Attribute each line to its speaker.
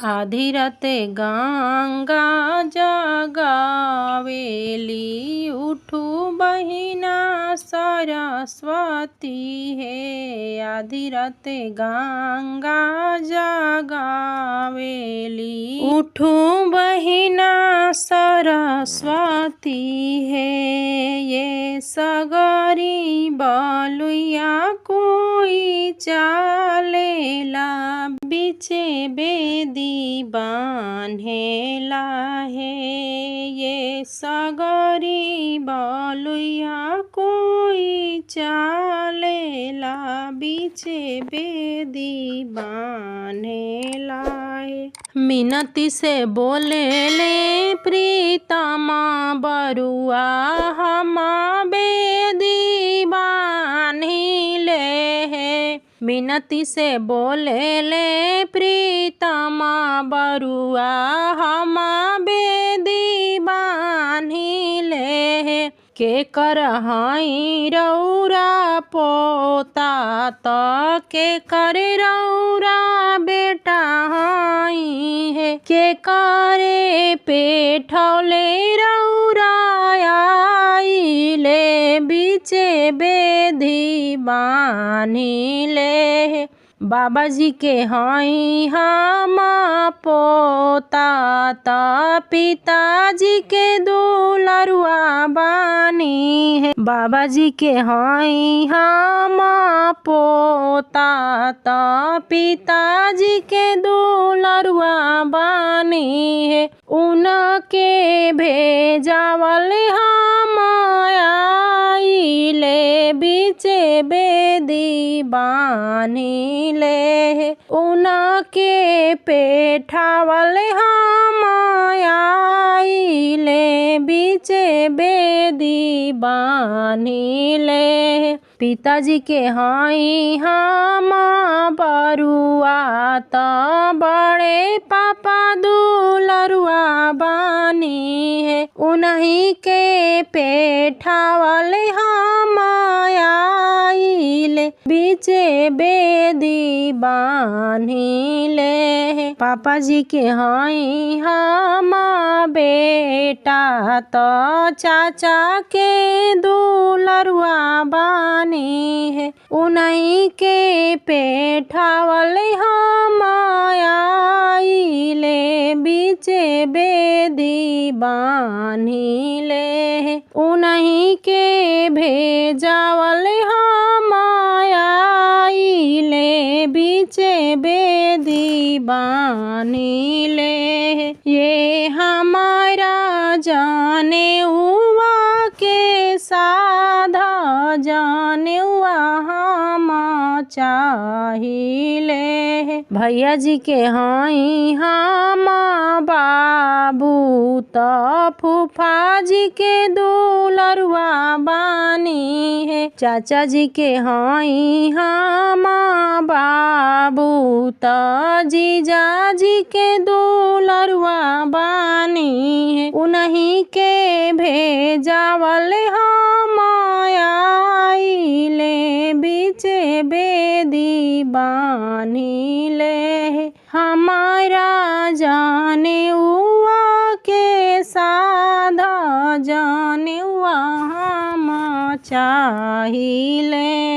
Speaker 1: आधी राते गंगा जगावेली, उठू बहिना सरस्वती है। आधी राते गंगा जगावेली, उठू बहिना सरस्वती है। ये सगरी बलुया कोई चालेला, बिचे बेदी बान्हेला है। ये सगरी बलुया कोई चालेला, बिचे बेदी बान्हेला है। मिनती से बोले ले प्रीतमा बरुआ, हम बेदी बान्हिले है। मिनती से बोले ले प्रीतमा बरुआ, हम बेदी बान्हिले है। के कर हई रौरा पोता, त के कर रौरा बेटा हई है। के करे पेठौले रौरा आइले, बिचे बेदी बान्हिले है। बाबा जी के हई हम पोता, त पिताजी के दुलरुआ बानी है। बाबा जी के हई हम पोता, त पिताजी के दुलरुआ बानी है। उनके भेजावल हम आइले, बिचे बेदी बान्हिले है। उनके पेठावल हम आइले, बिचे बेदी बान्हिले है। पिताजी के हई हम बरुआ, त बड़े पापा दुलरुआ बानी है। उन्हीं के पेठावल हम आइले, बिचे बेदी बान्हिले है। पापा जी के हई हम बेटा, त चाचा के दुलरुआ बानी है। उन्हीं के पेठावल हम आइले, बिचे बेदी बान्हिले है। उन्हीं के भेजावल हम आइले, बिचे बेदी बान्हिले है। ये हमारा जाने हुआ के साधा, जाने हुआ हम चाहिले है। भैया जी के हई हम बाबू, त फूफा जी के दुलरुआ बानी है। चाचा जी के हई हम बाबू, त जीजा जी के दुलरुआ बानी है। उन्हीं के भेजावल हम आइले, बिचे बेदी बान्हिले है। हमारा जाने हुआ के साधा, जाने हुआ हम चाहिले।